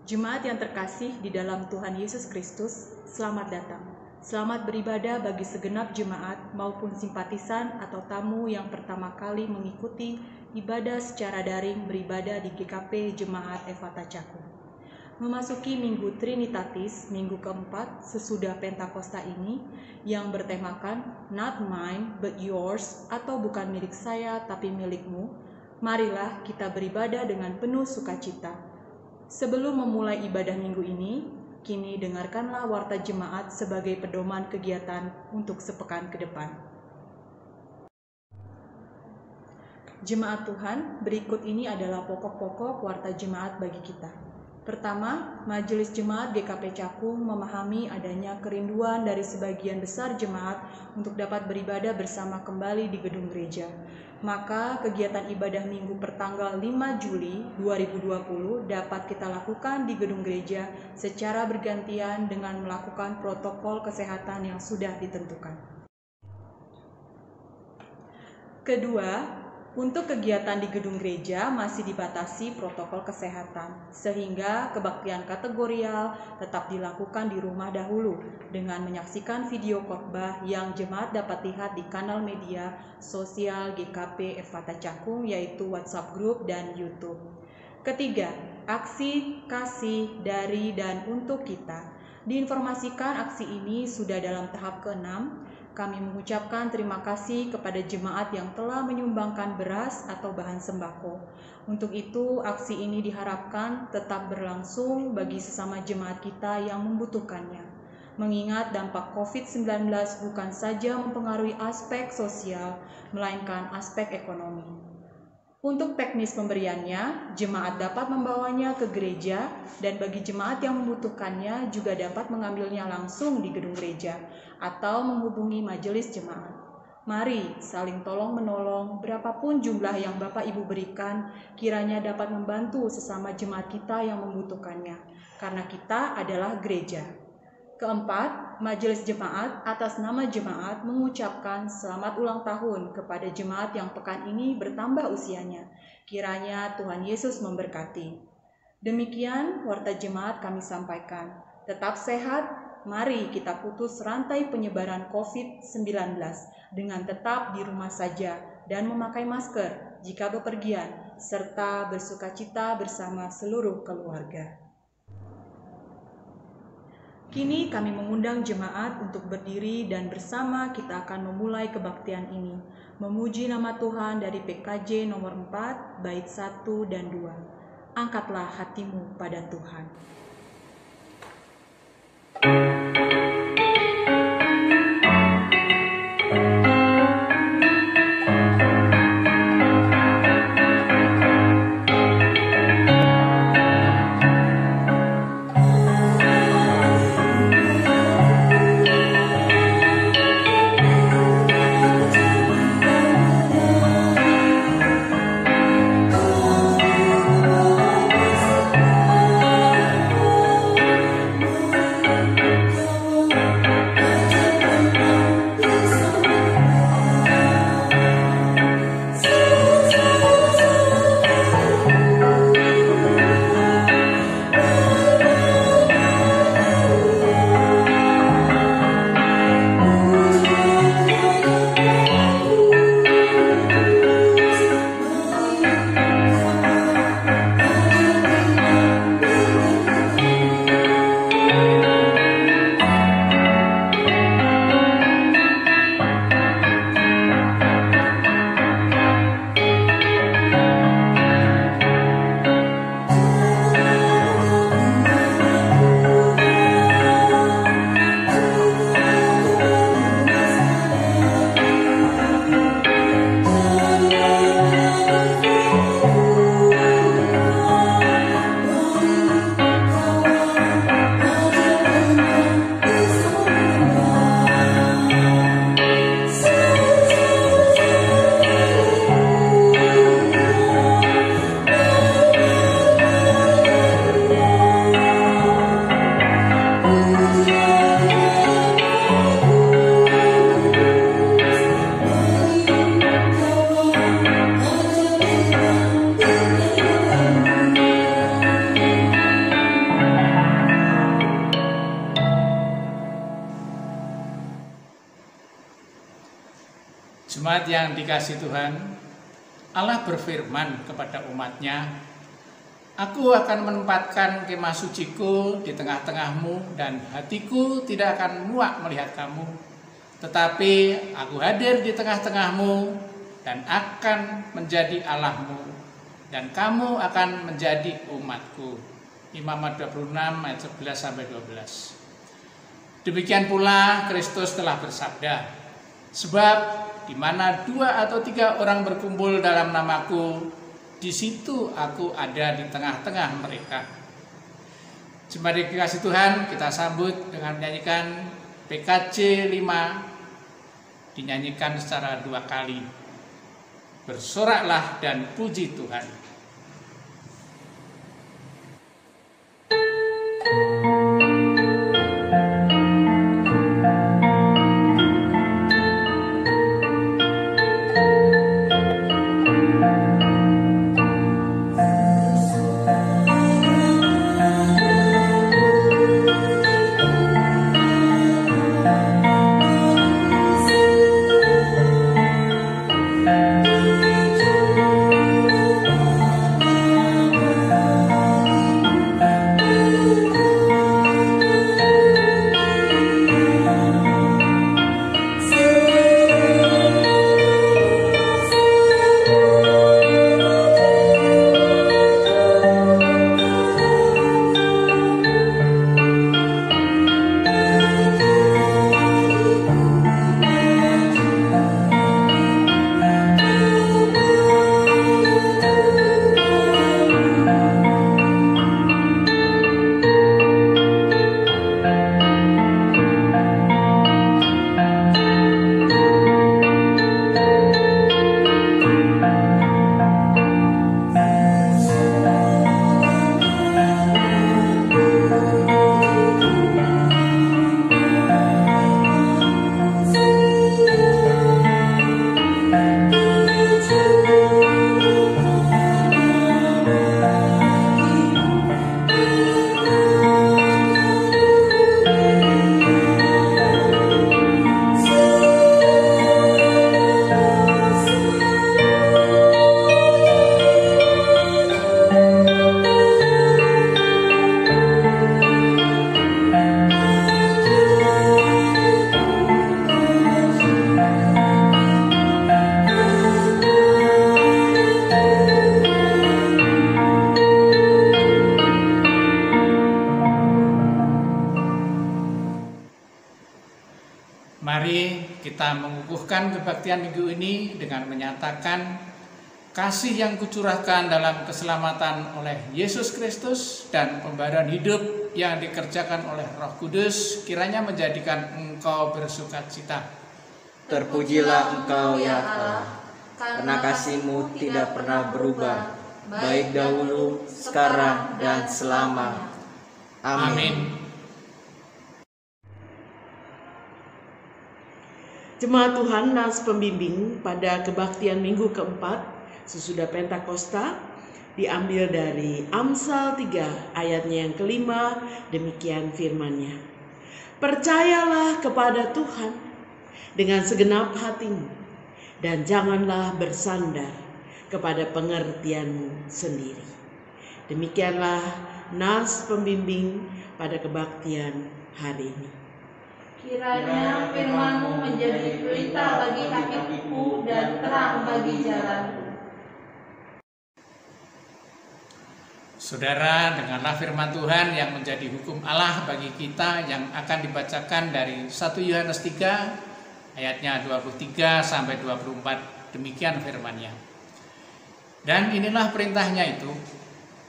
Jemaat yang terkasih di dalam Tuhan Yesus Kristus, selamat datang. Selamat beribadah bagi segenap jemaat maupun simpatisan atau tamu yang pertama kali mengikuti ibadah secara daring beribadah di GKP Jemaat Efata Cakung. Memasuki Minggu Trinitatis, minggu keempat sesudah Pentakosta ini, yang bertemakan Not Mine but Yours atau bukan milik saya tapi milikmu, marilah kita beribadah dengan penuh sukacita. Sebelum memulai ibadah minggu ini, kini dengarkanlah warta jemaat sebagai pedoman kegiatan untuk sepekan ke depan. Jemaat Tuhan, berikut ini adalah pokok-pokok warta jemaat bagi kita. Pertama, Majelis Jemaat GKP Cakung memahami adanya kerinduan dari sebagian besar jemaat untuk dapat beribadah bersama kembali di gedung gereja. Maka kegiatan ibadah minggu pertanggal 5 Juli 2020 dapat kita lakukan di gedung gereja secara bergantian dengan melakukan protokol kesehatan yang sudah ditentukan. Kedua, untuk kegiatan di gedung gereja masih dibatasi protokol kesehatan, sehingga kebaktian kategorial tetap dilakukan di rumah dahulu dengan menyaksikan video khotbah yang jemaat dapat lihat di kanal media sosial GKP Efata Cakung, yaitu WhatsApp Group dan YouTube. Ketiga, aksi kasih dari dan untuk kita. Diinformasikan aksi ini sudah dalam tahap ke-6. Kami mengucapkan terima kasih kepada jemaat yang telah menyumbangkan beras atau bahan sembako. Untuk itu, aksi ini diharapkan tetap berlangsung bagi sesama jemaat kita yang membutuhkannya. Mengingat dampak COVID-19 bukan saja mempengaruhi aspek sosial, melainkan aspek ekonomi. Untuk teknis pemberiannya, jemaat dapat membawanya ke gereja dan bagi jemaat yang membutuhkannya juga dapat mengambilnya langsung di gedung gereja atau menghubungi majelis jemaat. Mari saling tolong-menolong, berapapun jumlah yang Bapak Ibu berikan kiranya dapat membantu sesama jemaat kita yang membutuhkannya, karena kita adalah gereja. Keempat, majelis jemaat atas nama jemaat mengucapkan selamat ulang tahun kepada jemaat yang pekan ini bertambah usianya. Kiranya Tuhan Yesus memberkati. Demikian warta jemaat kami sampaikan. Tetap sehat, mari kita putus rantai penyebaran COVID-19 dengan tetap di rumah saja dan memakai masker jika bepergian, serta bersukacita bersama seluruh keluarga. Kini kami mengundang jemaat untuk berdiri dan bersama kita akan memulai kebaktian ini. Memuji nama Tuhan dari PKJ nomor 4, bait 1 dan 2. Angkatlah hatimu pada Tuhan. Jemaat yang dikasihi Tuhan, Allah berfirman kepada umat-Nya, "Aku akan menempatkan kemah suciku di tengah-tengahmu dan hatiku tidak akan muak melihat kamu. Tetapi aku hadir di tengah-tengahmu dan akan menjadi Allahmu dan kamu akan menjadi umatku." Imamat 26 ayat 11-12. Demikian pula Kristus telah bersabda, "Sebab di mana 2 atau 3 orang berkumpul dalam namaku, di situ aku ada di tengah-tengah mereka." Jemaat dikasihi Tuhan, kita sambut dengan menyanyikan PKJ 5, dinyanyikan secara 2 kali. Bersoraklah dan puji Tuhan. Mari kita mengukuhkan kebaktian minggu ini dengan menyatakan kasih yang kucurahkan dalam keselamatan oleh Yesus Kristus dan pembaruan hidup yang dikerjakan oleh Roh Kudus kiranya menjadikan engkau bersukacita. Terpujilah Engkau ya Allah, karena kasih-Mu tidak pernah berubah, baik dahulu, sekarang, dan selamanya. Amin. Jemaat Tuhan Nas Pembimbing pada kebaktian minggu keempat sesudah Pentakosta diambil dari Amsal 3 ayatnya yang kelima, demikian firman-Nya. "Percayalah kepada Tuhan dengan segenap hatimu dan janganlah bersandar kepada pengertianmu sendiri." Demikianlah Nas Pembimbing pada kebaktian hari ini. Kiranya firman-Mu menjadi pelita bagi kakiku dan terang bagi jalanku. Saudara, dengarlah firman Tuhan yang menjadi hukum Allah bagi kita yang akan dibacakan dari 1 Yohanes 3 ayatnya 23-24. Demikian firman-Nya. "Dan inilah perintahnya itu,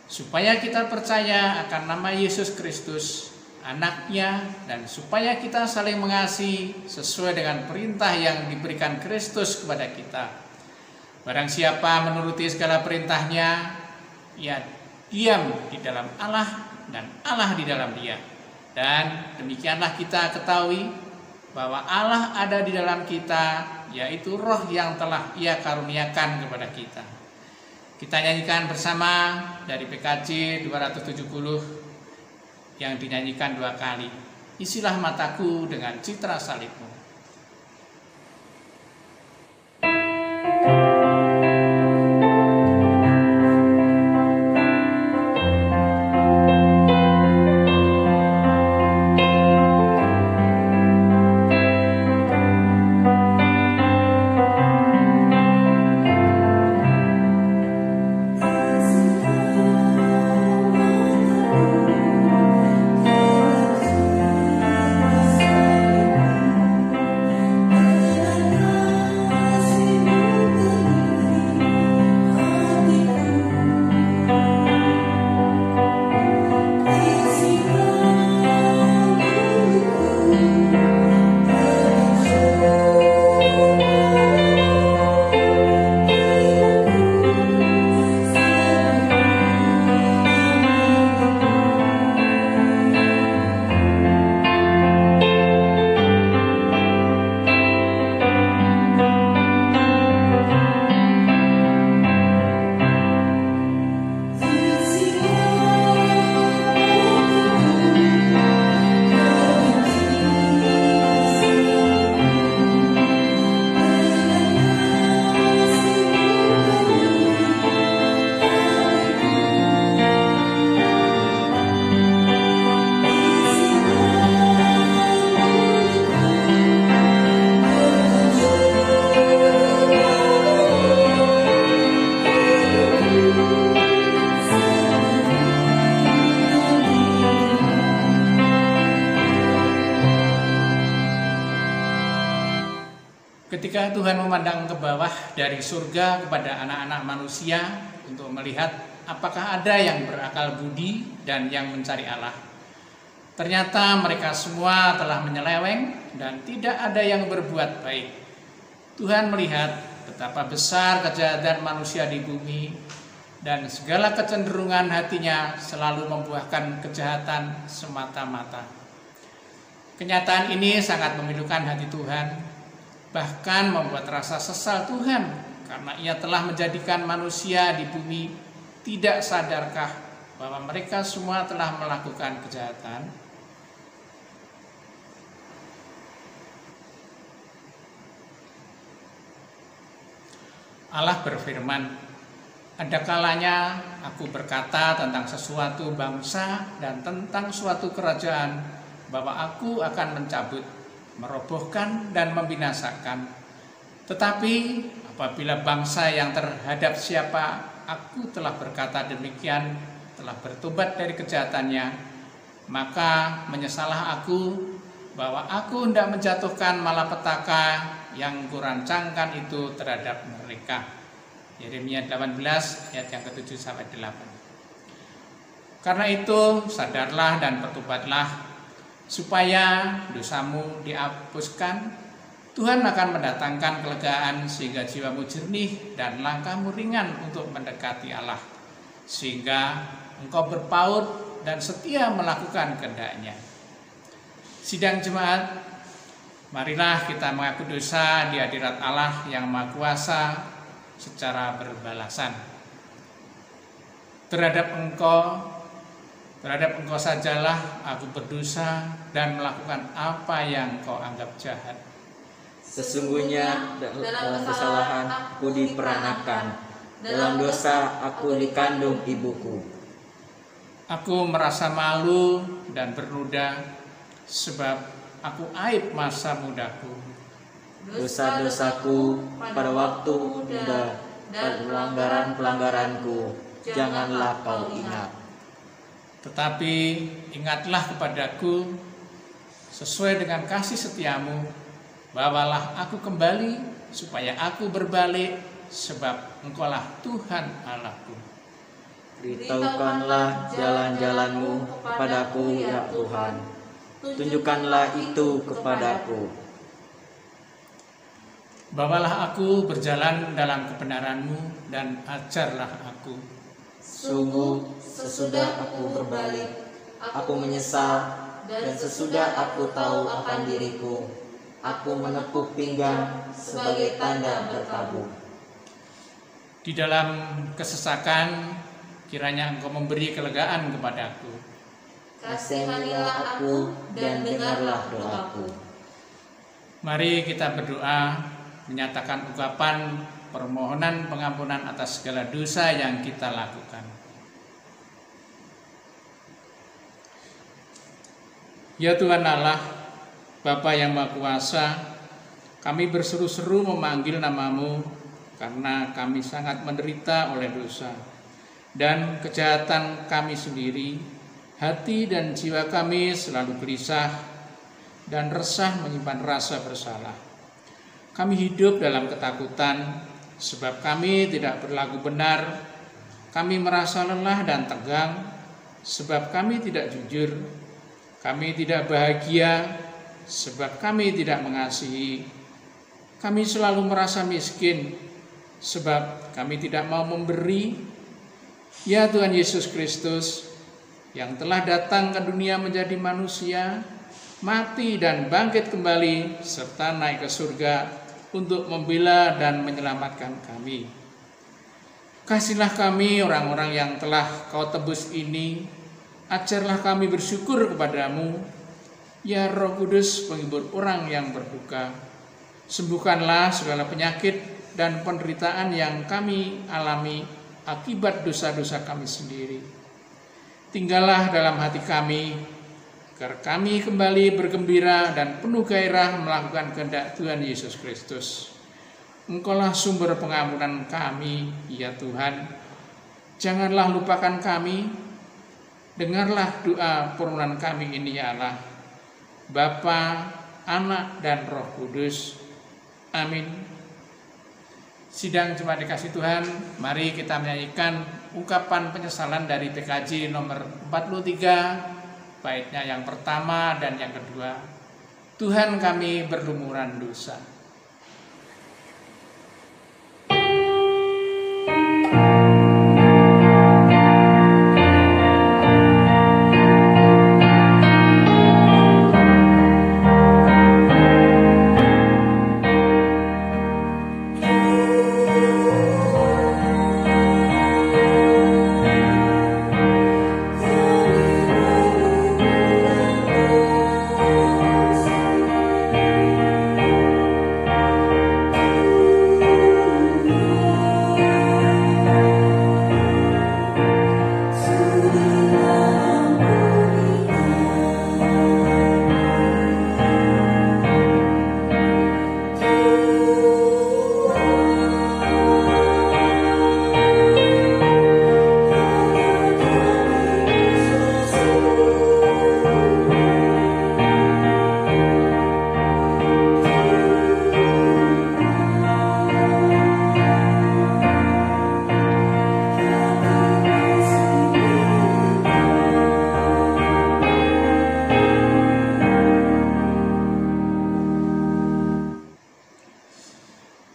supaya kita percaya akan nama Yesus Kristus, Anak-Nya, dan supaya kita saling mengasihi sesuai dengan perintah yang diberikan Kristus kepada kita. Barang siapa menuruti segala perintah-Nya, ia diam di dalam Allah dan Allah di dalam dia. Dan demikianlah kita ketahui bahwa Allah ada di dalam kita, yaitu Roh yang telah Ia karuniakan kepada kita." Kita nyanyikan bersama dari PKJ 270 yang dinyanyikan 2 kali. "Isilah mataku dengan citra salib-Mu." Tuhan memandang ke bawah dari surga kepada anak-anak manusia untuk melihat apakah ada yang berakal budi dan yang mencari Allah. Ternyata mereka semua telah menyeleweng dan tidak ada yang berbuat baik. Tuhan melihat betapa besar kejahatan manusia di bumi dan segala kecenderungan hatinya selalu membuahkan kejahatan semata-mata. Kenyataan ini sangat memilukan hati Tuhan, bahkan membuat rasa sesal Tuhan karena Ia telah menjadikan manusia di bumi. Tidak sadarkah bahwa mereka semua telah melakukan kejahatan? Allah berfirman, "Ada kalanya aku berkata tentang sesuatu bangsa dan tentang suatu kerajaan bahwa aku akan mencabut, merobohkan dan membinasakan. Tetapi apabila bangsa yang terhadap siapa aku telah berkata demikian telah bertobat dari kejahatannya, maka menyesalah aku bahwa aku hendak menjatuhkan malapetaka yang kurancangkan itu terhadap mereka." Yeremia 18 ayat yang ke-7 sampai 8. Karena itu sadarlah dan bertobatlah supaya dosamu dihapuskan. Tuhan akan mendatangkan kelegaan sehingga jiwamu jernih dan langkahmu ringan untuk mendekati Allah, sehingga engkau berpaut dan setia melakukan kehendak-Nya. Sidang jemaat, marilah kita mengaku dosa di hadirat Allah yang Maha Kuasa secara berbalasan. Terhadap engkau sajalah aku berdosa dan melakukan apa yang kau anggap jahat. Sesungguhnya dalam kesalahan aku diperanakan, dalam dosa aku dikandung ibuku. Aku merasa malu dan bernoda sebab aku aib masa mudaku. Dosa-dosaku pada waktu muda dan pelanggaran-pelanggaranku janganlah kau ingat. Tetapi ingatlah kepadaku sesuai dengan kasih setiamu, bawalah aku kembali supaya aku berbalik, sebab Engkaulah Tuhan Allahku. Beritahukanlah jalan-jalanmu kepadaku ya Tuhan, tunjukkanlah itu kepadaku. Bawalah aku berjalan dalam kebenaran-Mu dan ajarlah aku. Sungguh sesudah aku berbalik, aku menyesal, dan sesudah aku tahu akan diriku, aku menepuk pinggang sebagai tanda berkabung. Di dalam kesesakan, kiranya Engkau memberi kelegaan kepadaku. Kasihanilah aku dan dengarlah doaku. Mari kita berdoa, menyatakan ungkapan permohonan pengampunan atas segala dosa yang kita lakukan. Ya Tuhan Allah, Bapa yang Maha Kuasa, kami berseru-seru memanggil nama-Mu karena kami sangat menderita oleh dosa dan kejahatan kami sendiri. Hati dan jiwa kami selalu gelisah dan resah menyimpan rasa bersalah. Kami hidup dalam ketakutan sebab kami tidak berlaku benar. Kami merasa lelah dan tegang sebab kami tidak jujur. Kami tidak bahagia sebab kami tidak mengasihi. Kami selalu merasa miskin sebab kami tidak mau memberi. Ya Tuhan Yesus Kristus, yang telah datang ke dunia menjadi manusia, mati dan bangkit kembali serta naik ke surga untuk membela dan menyelamatkan kami. Kasihlah kami orang-orang yang telah Kau tebus ini, ajarlah kami bersyukur kepadamu, ya Roh Kudus penghibur orang yang berduka. Sembuhkanlah segala penyakit dan penderitaan yang kami alami akibat dosa-dosa kami sendiri. Tinggallah dalam hati kami, agar kami kembali bergembira dan penuh gairah melakukan kehendak Tuhan Yesus Kristus. Engkaulah sumber pengampunan kami, ya Tuhan. Janganlah lupakan kami. Dengarlah doa permohonan kami ini, ya Allah. Bapa, Anak, dan Roh Kudus. Amin. Sidang jemaat dikasih Tuhan, mari kita menyanyikan ungkapan penyesalan dari PKJ nomor 43, baitnya yang pertama dan yang kedua. Tuhan, kami berlumuran dosa.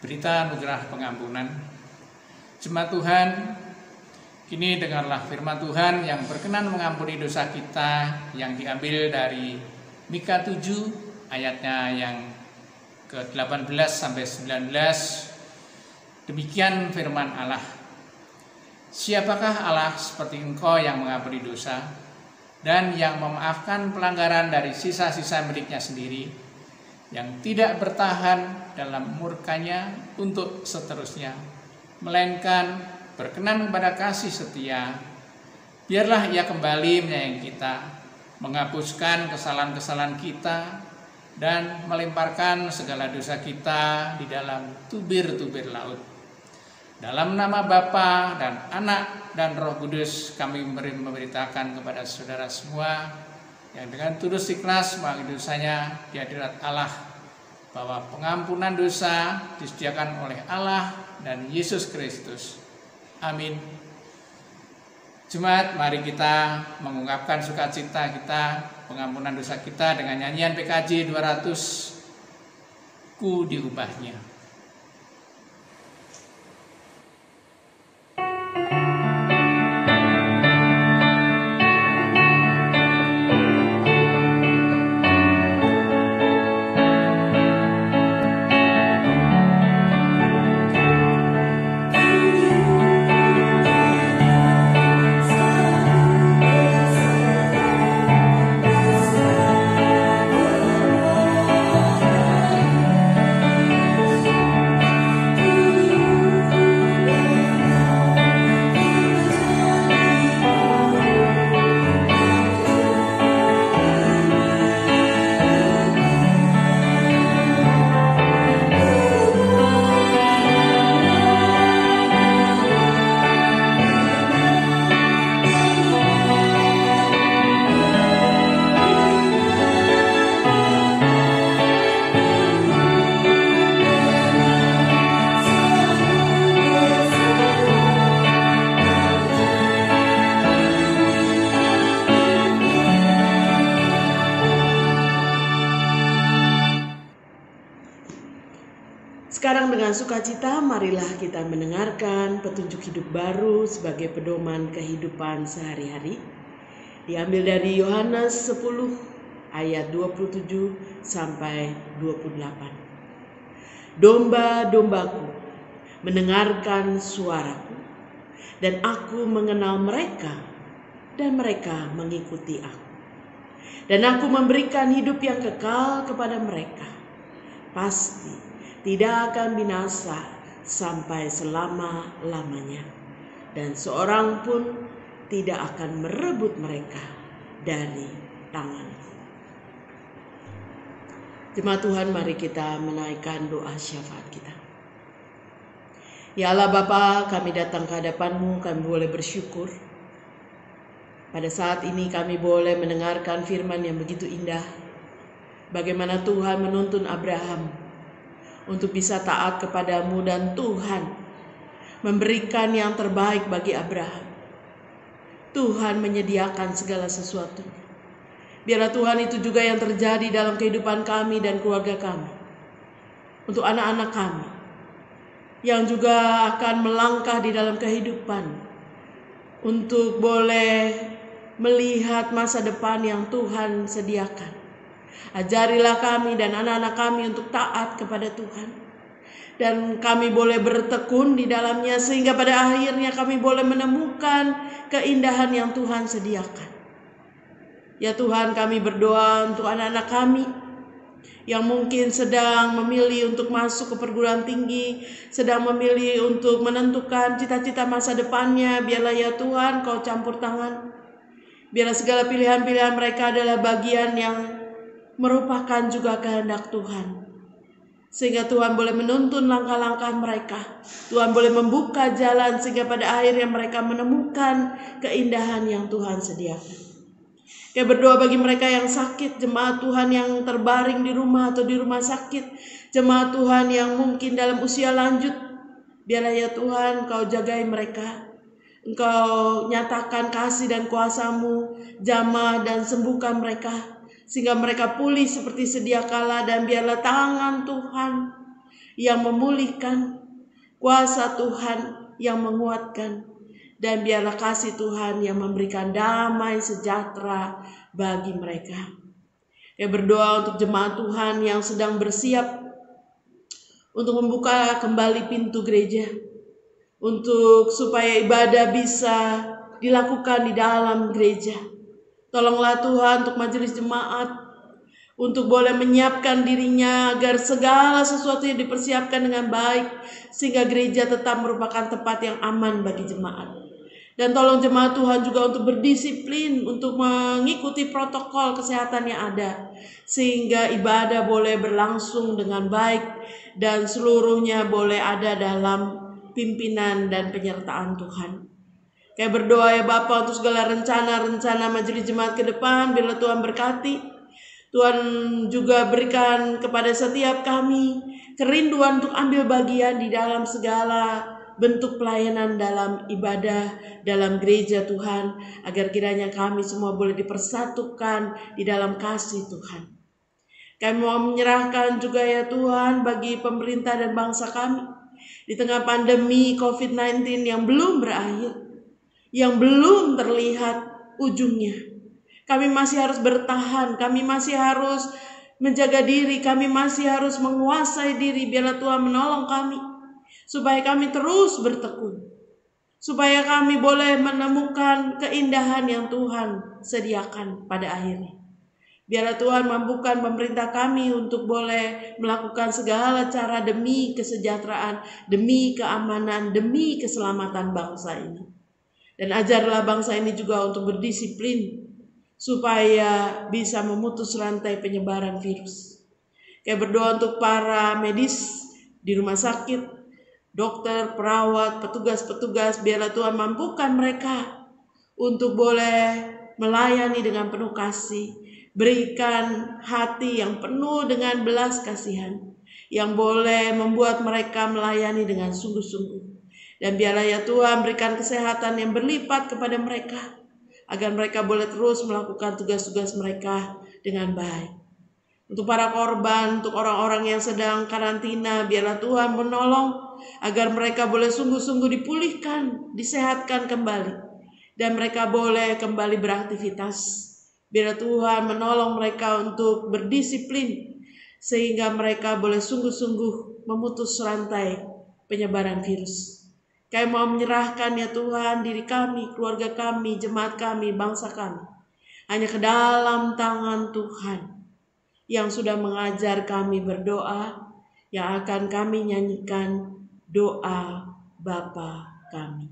Berita anugerah pengampunan. Jemaat Tuhan, kini dengarlah firman Tuhan yang berkenan mengampuni dosa kita yang diambil dari Mika 7 ayatnya yang ke-18 sampai 19. Demikian firman Allah. Siapakah Allah seperti Engkau yang mengampuni dosa dan yang memaafkan pelanggaran dari sisa-sisa miliknya sendiri, yang tidak bertahan dalam murkanya untuk seterusnya, melainkan berkenan kepada kasih setia. Biarlah Ia kembali menyayangi kita, menghapuskan kesalahan-kesalahan kita, dan melemparkan segala dosa kita di dalam tubir-tubir laut. Dalam nama Bapa dan Anak dan Roh Kudus, kami memberitakan kepada saudara semua yang dengan tulus ikhlas mengaku dosanya di hadirat Allah, bahwa pengampunan dosa disediakan oleh Allah dan Yesus Kristus. Amin. Jemaat, mari kita mengungkapkan sukacita kita, pengampunan dosa kita dengan nyanyian PKJ 200, Ku diubahnya. Sekarang dengan sukacita marilah kita mendengarkan petunjuk hidup baru sebagai pedoman kehidupan sehari-hari. Diambil dari Yohanes 10 ayat 27 sampai 28. Domba-dombaku mendengarkan suaraku, dan aku mengenal mereka, dan mereka mengikuti aku. Dan aku memberikan hidup yang kekal kepada mereka. Pasti tidak akan binasa sampai selama-lamanya, dan seorang pun tidak akan merebut mereka dari tanganku. Jemaat Tuhan, mari kita menaikkan doa syafaat kita. Ya Allah Bapa, kami datang ke hadapan-Mu, kami boleh bersyukur. Pada saat ini kami boleh mendengarkan firman yang begitu indah. Bagaimana Tuhan menuntun Abraham untuk bisa taat kepadamu, dan Tuhan memberikan yang terbaik bagi Abraham. Tuhan menyediakan segala sesuatu. Biarlah Tuhan itu juga yang terjadi dalam kehidupan kami dan keluarga kami. Untuk anak-anak kami yang juga akan melangkah di dalam kehidupan, untuk boleh melihat masa depan yang Tuhan sediakan. Ajarilah kami dan anak-anak kami untuk taat kepada Tuhan, dan kami boleh bertekun di dalamnya, sehingga pada akhirnya kami boleh menemukan keindahan yang Tuhan sediakan. Ya Tuhan, kami berdoa untuk anak-anak kami yang mungkin sedang memilih untuk masuk ke perguruan tinggi, sedang memilih untuk menentukan cita-cita masa depannya. Biarlah ya Tuhan Kau campur tangan. Biarlah segala pilihan-pilihan mereka adalah bagian yang merupakan juga kehendak Tuhan, sehingga Tuhan boleh menuntun langkah-langkah mereka. Tuhan boleh membuka jalan sehingga pada akhirnya mereka menemukan keindahan yang Tuhan sediakan. Saya berdoa bagi mereka yang sakit, jemaat Tuhan yang terbaring di rumah atau di rumah sakit, jemaat Tuhan yang mungkin dalam usia lanjut. Biarlah ya Tuhan Kau jagai mereka. Engkau nyatakan kasih dan kuasa-Mu, jamah dan sembuhkan mereka, sehingga mereka pulih seperti sedia kala. Dan biarlah tangan Tuhan yang memulihkan, kuasa Tuhan yang menguatkan, dan biarlah kasih Tuhan yang memberikan damai sejahtera bagi mereka. Saya berdoa untuk jemaat Tuhan yang sedang bersiap untuk membuka kembali pintu gereja, untuk supaya ibadah bisa dilakukan di dalam gereja. Tolonglah Tuhan untuk majelis jemaat, untuk boleh menyiapkan dirinya agar segala sesuatu yang dipersiapkan dengan baik, sehingga gereja tetap merupakan tempat yang aman bagi jemaat. Dan tolong jemaat Tuhan juga untuk berdisiplin, untuk mengikuti protokol kesehatan yang ada, sehingga ibadah boleh berlangsung dengan baik dan seluruhnya boleh ada dalam pimpinan dan penyertaan Tuhan. Kayak berdoa ya Bapa untuk segala rencana-rencana majelis jemaat ke depan, biarlah Tuhan berkati. Tuhan juga berikan kepada setiap kami kerinduan untuk ambil bagian di dalam segala bentuk pelayanan dalam ibadah, dalam gereja Tuhan, agar kiranya kami semua boleh dipersatukan di dalam kasih Tuhan. Kami mau menyerahkan juga ya Tuhan bagi pemerintah dan bangsa kami di tengah pandemi COVID-19 yang belum berakhir, yang belum terlihat ujungnya. Kami masih harus bertahan, kami masih harus menjaga diri, kami masih harus menguasai diri. Biarlah Tuhan menolong kami, supaya kami terus bertekun, supaya kami boleh menemukan keindahan yang Tuhan sediakan pada akhirnya. Biarlah Tuhan mampukan pemerintah kami untuk boleh melakukan segala cara demi kesejahteraan, demi keamanan, demi keselamatan bangsa ini. Dan ajarlah bangsa ini juga untuk berdisiplin, supaya bisa memutus rantai penyebaran virus. Kayak berdoa untuk para medis di rumah sakit, dokter, perawat, petugas-petugas, biarlah Tuhan mampukan mereka untuk boleh melayani dengan penuh kasih. Berikan hati yang penuh dengan belas kasihan, yang boleh membuat mereka melayani dengan sungguh-sungguh. Dan biarlah ya Tuhan berikan kesehatan yang berlipat kepada mereka, agar mereka boleh terus melakukan tugas-tugas mereka dengan baik. Untuk para korban, untuk orang-orang yang sedang karantina, biarlah Tuhan menolong agar mereka boleh sungguh-sungguh dipulihkan, disehatkan kembali, dan mereka boleh kembali beraktivitas. Biarlah Tuhan menolong mereka untuk berdisiplin, sehingga mereka boleh sungguh-sungguh memutus rantai penyebaran virus. Kami mau menyerahkan ya Tuhan diri kami, keluarga kami, jemaat kami, bangsa kami, hanya ke dalam tangan Tuhan yang sudah mengajar kami berdoa, yang akan kami nyanyikan doa Bapa kami.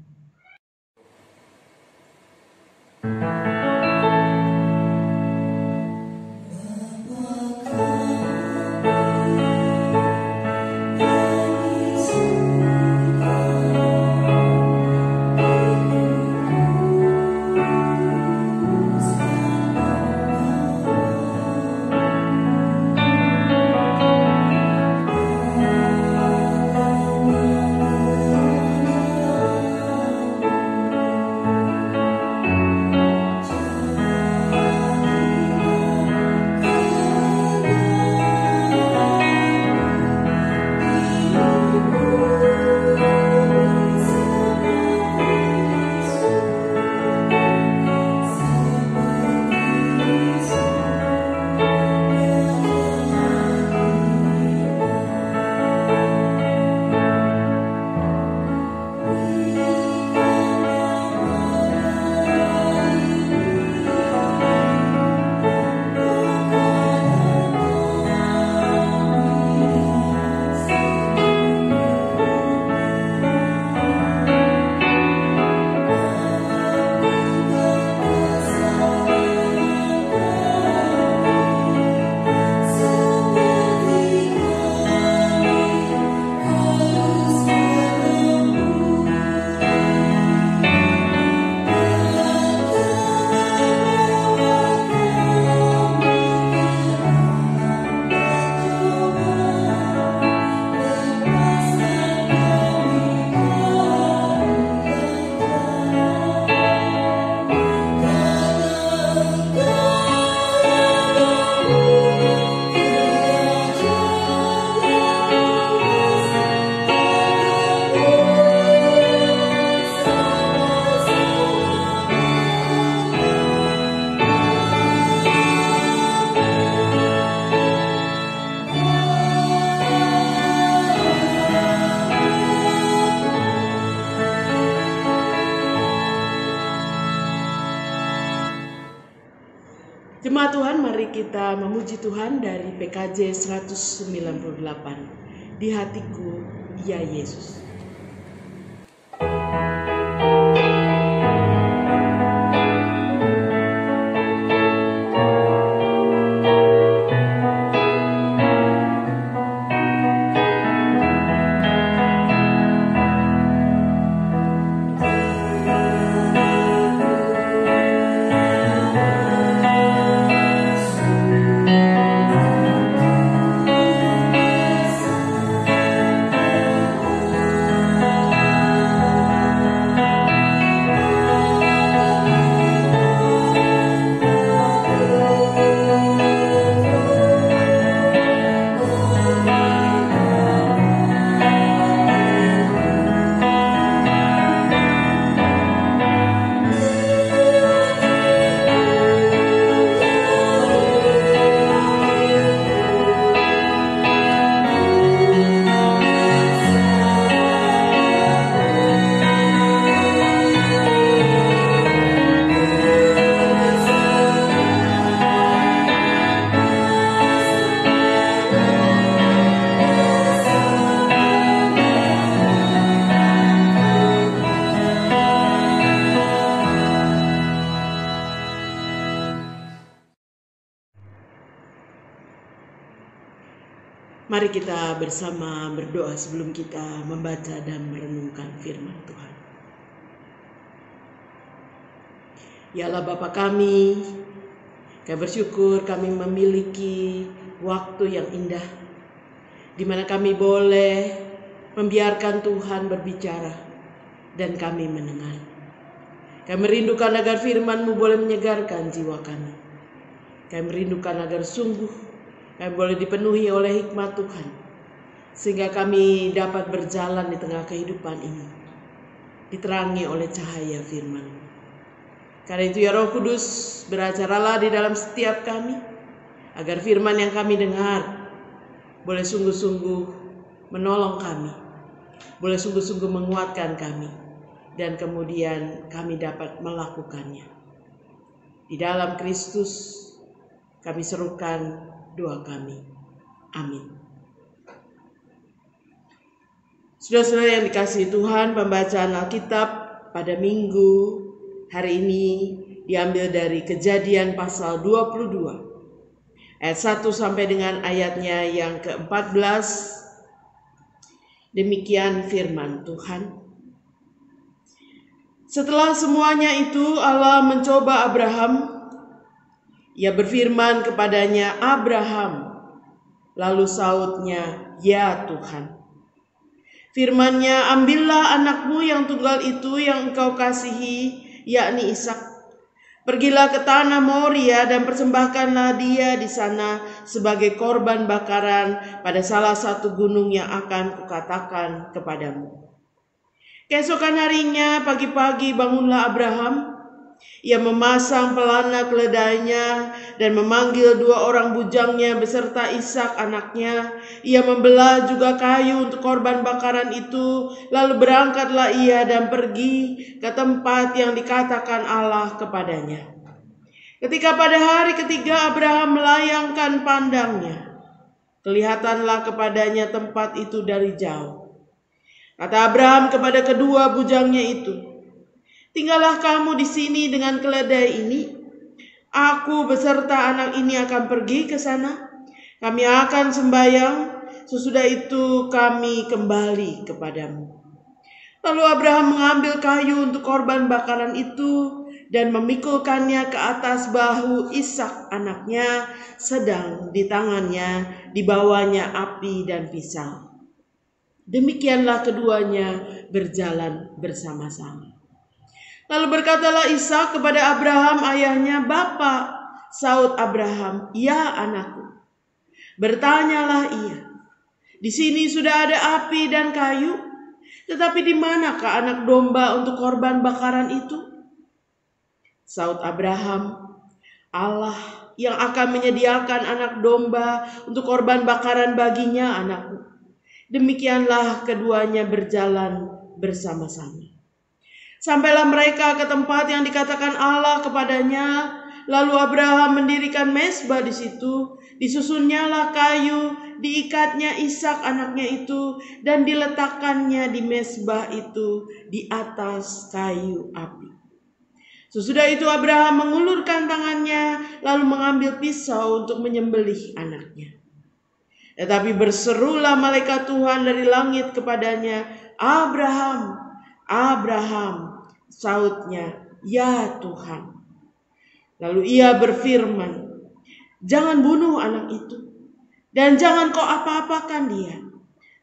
Jemaat Tuhan, mari kita memuji Tuhan dari PKJ 198. Di hatiku, ya Yesus. Mari kita bersama berdoa sebelum kita membaca dan merenungkan firman Tuhan. Ya Allah Bapa kami bersyukur kami memiliki waktu yang indah, di mana kami boleh membiarkan Tuhan berbicara dan kami mendengar. Kami merindukan agar firman-Mu boleh menyegarkan jiwa kami. Kami merindukan agar sungguh kami boleh dipenuhi oleh hikmat Tuhan, sehingga kami dapat berjalan di tengah kehidupan ini, diterangi oleh cahaya firman. Karena itu ya Roh Kudus, beracaralah di dalam setiap kami, agar firman yang kami dengar boleh sungguh-sungguh menolong kami, boleh sungguh-sungguh menguatkan kami, dan kemudian kami dapat melakukannya. Di dalam Kristus kami serukan doa kami. Amin. Saudara-saudara yang dikasihi Tuhan, pembacaan Alkitab pada minggu hari ini diambil dari Kejadian pasal 22 ayat 1 sampai dengan ayatnya yang ke-14. Demikian firman Tuhan. Setelah semuanya itu Allah mencoba Abraham. Ia berfirman kepadanya, Abraham. Lalu sautnya, ya Tuhan. Firman-Nya, ambillah anakmu yang tunggal itu yang engkau kasihi, yakni Ishak. Pergilah ke tanah Moria dan persembahkanlah dia di sana sebagai korban bakaran pada salah satu gunung yang akan kukatakan kepadamu. Keesokan harinya pagi-pagi bangunlah Abraham. Ia memasang pelana keledainya dan memanggil 2 orang bujangnya beserta Ishak anaknya. Ia membelah juga kayu untuk korban bakaran itu. Lalu berangkatlah ia dan pergi ke tempat yang dikatakan Allah kepadanya. Ketika pada hari ketiga Abraham melayangkan pandangnya, kelihatanlah kepadanya tempat itu dari jauh. Kata Abraham kepada kedua bujangnya itu, tinggallah kamu di sini dengan keledai ini. Aku beserta anak ini akan pergi ke sana. Kami akan sembahyang. Sesudah itu kami kembali kepadamu. Lalu Abraham mengambil kayu untuk korban bakaran itu dan memikulkannya ke atas bahu Ishak anaknya, sedang di tangannya dibawanya api dan pisau. Demikianlah keduanya berjalan bersama-sama. Lalu berkatalah Ishak kepada Abraham ayahnya, Bapa. Saut Abraham, ya anakku. Bertanyalah ia, di sini sudah ada api dan kayu, tetapi di manakah anak domba untuk korban bakaran itu? Saut Abraham, Allah yang akan menyediakan anak domba untuk korban bakaran baginya anakku. Demikianlah keduanya berjalan bersama-sama. Sampailah mereka ke tempat yang dikatakan Allah kepadanya. Lalu Abraham mendirikan mezbah di situ. Disusunnyalah kayu, diikatnya Ishak anaknya itu, dan diletakkannya di mezbah itu di atas kayu api. Sesudah itu Abraham mengulurkan tangannya, lalu mengambil pisau untuk menyembelih anaknya. Tetapi berserulah malaikat Tuhan dari langit kepadanya, "Abraham, Abraham," sautnya, "Ya Tuhan." Lalu ia berfirman, "Jangan bunuh anak itu, dan jangan kau apa-apakan dia.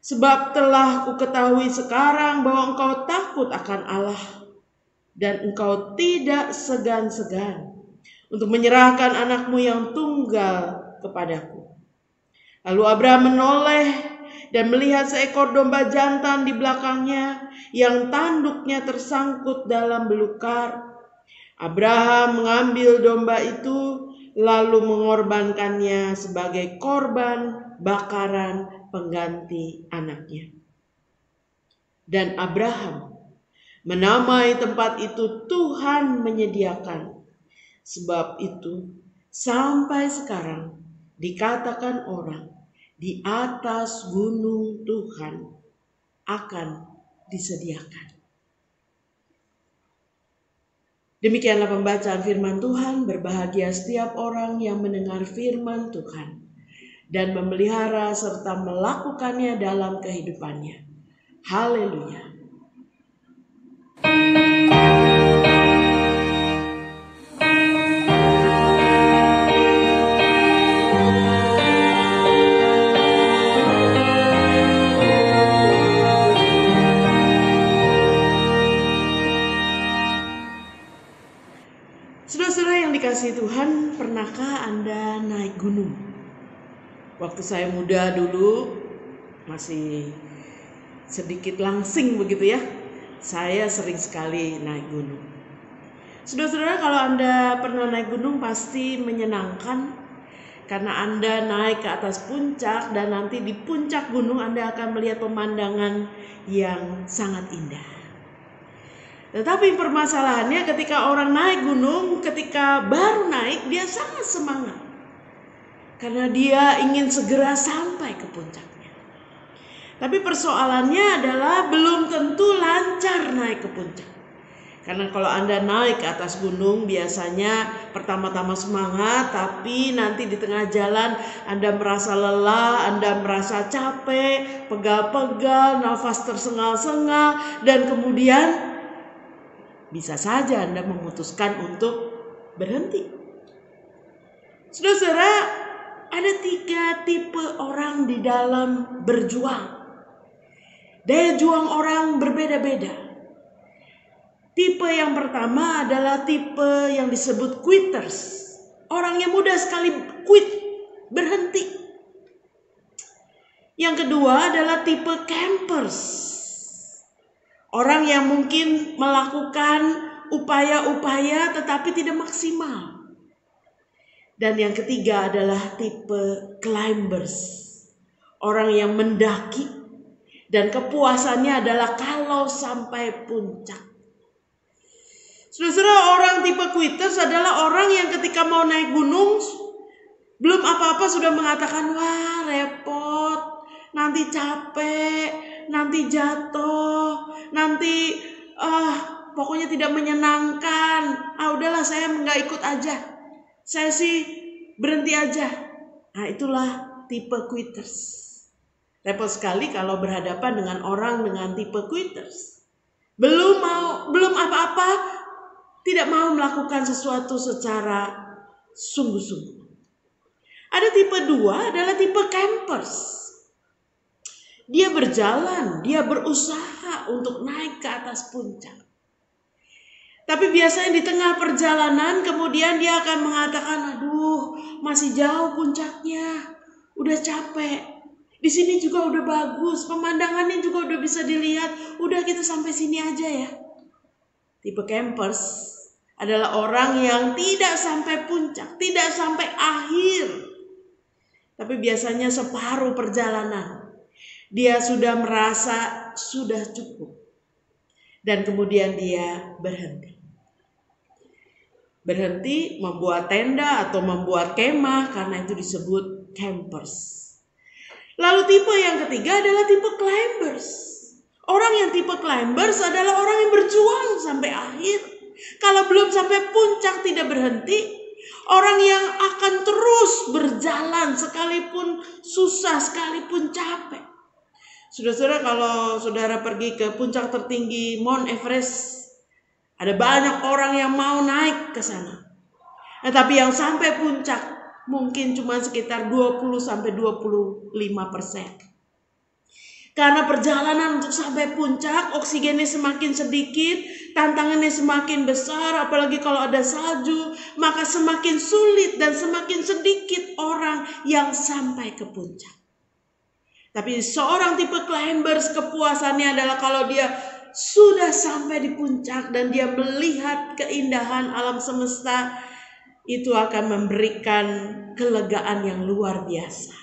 Sebab telah kuketahui sekarang bahwa engkau takut akan Allah, dan engkau tidak segan-segan untuk menyerahkan anakmu yang tunggal kepadaku." Lalu Abraham menoleh dan melihat seekor domba jantan di belakangnya yang tanduknya tersangkut dalam belukar. Abraham mengambil domba itu lalu mengorbankannya sebagai korban bakaran pengganti anaknya. Dan Abraham menamai tempat itu Tuhan menyediakan. Sebab itu sampai sekarang dikatakan orang, di atas gunung Tuhan akan disediakan. Demikianlah pembacaan firman Tuhan. Berbahagia setiap orang yang mendengar firman Tuhan dan memelihara serta melakukannya dalam kehidupannya. Haleluya. Saudara-saudara yang dikasihi Tuhan, pernahkah Anda naik gunung? Waktu saya muda dulu, masih sedikit langsing begitu ya, saya sering sekali naik gunung. Saudara-saudara, kalau Anda pernah naik gunung pasti menyenangkan, karena Anda naik ke atas puncak dan nanti di puncak gunung Anda akan melihat pemandangan yang sangat indah. Tetapi permasalahannya ketika orang naik gunung, ketika baru naik dia sangat semangat. Karena dia ingin segera sampai ke puncaknya. Tapi persoalannya adalah belum tentu lancar naik ke puncak. Karena kalau Anda naik ke atas gunung biasanya pertama-tama semangat, tapi nanti di tengah jalan Anda merasa lelah, Anda merasa capek, pegal-pegal, nafas tersengal-sengal, dan kemudian bisa saja Anda memutuskan untuk berhenti. Saudara-saudara, ada 3 tipe orang di dalam berjuang. Daya juang orang berbeda-beda. Tipe yang pertama adalah tipe yang disebut quitters. Orang yang mudah sekali quit, berhenti. Yang kedua adalah tipe campers. Orang yang mungkin melakukan upaya-upaya tetapi tidak maksimal. Dan yang ketiga adalah tipe climbers. Orang yang mendaki dan kepuasannya adalah kalau sampai puncak. Saudara, orang tipe quitters adalah orang yang ketika mau naik gunung belum apa-apa sudah mengatakan, "Wah, repot, nanti capek, nanti jatuh, nanti pokoknya tidak menyenangkan. Udahlah saya nggak ikut aja. Saya sih berhenti aja." Nah, itulah tipe quitters. Repot sekali kalau berhadapan dengan orang dengan tipe quitters. Belum apa-apa, tidak mau melakukan sesuatu secara sungguh-sungguh. Ada tipe 2 adalah tipe campers. Dia berjalan, dia berusaha untuk naik ke atas puncak. Tapi biasanya di tengah perjalanan kemudian dia akan mengatakan, "Aduh, masih jauh puncaknya, udah capek. Di sini juga udah bagus, pemandangannya juga udah bisa dilihat. Udah kita sampai sini aja ya." Tipe campers adalah orang yang tidak sampai puncak, tidak sampai akhir. Tapi biasanya separuh perjalanan dia sudah merasa sudah cukup. Dan kemudian dia berhenti. berhenti membuat tenda atau membuat kemah, karena itu disebut campers. Lalu tipe yang ketiga adalah tipe climbers. Orang yang tipe climbers adalah orang yang berjuang sampai akhir. Kalau belum sampai puncak tidak berhenti. Orang yang akan terus berjalan sekalipun susah, sekalipun capek. Saudara-saudara, kalau saudara pergi ke puncak tertinggi Mount Everest, ada banyak orang yang mau naik ke sana. Tetapi yang sampai puncak mungkin cuma sekitar 20-25%. Karena perjalanan untuk sampai puncak, oksigennya semakin sedikit, tantangannya semakin besar, apalagi kalau ada salju, maka semakin sulit dan semakin sedikit orang yang sampai ke puncak. Tapi seorang tipe climbers, kepuasannya adalah kalau dia sudah sampai di puncak dan dia melihat keindahan alam semesta, itu akan memberikan kelegaan yang luar biasa.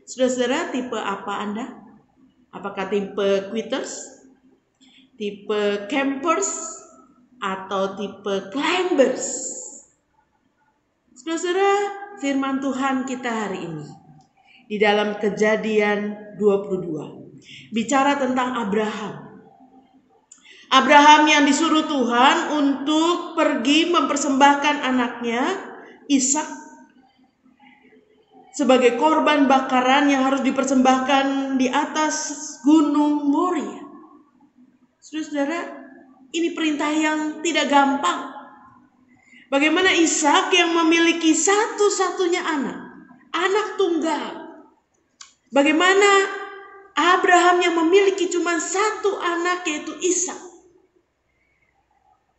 Saudara-saudara, tipe apa Anda? Apakah tipe quitters, tipe campers, atau tipe climbers? Saudara-saudara, firman Tuhan kita hari ini di dalam Kejadian 22 bicara tentang Abraham. Abraham yang disuruh Tuhan untuk pergi mempersembahkan anaknya Ishak sebagai korban bakaran yang harus dipersembahkan di atas Gunung Moria. Saudara-saudara, ini perintah yang tidak gampang. Bagaimana Ishak yang memiliki satu-satunya anak tunggal. Bagaimana Abraham yang memiliki cuma satu anak, yaitu Ishak,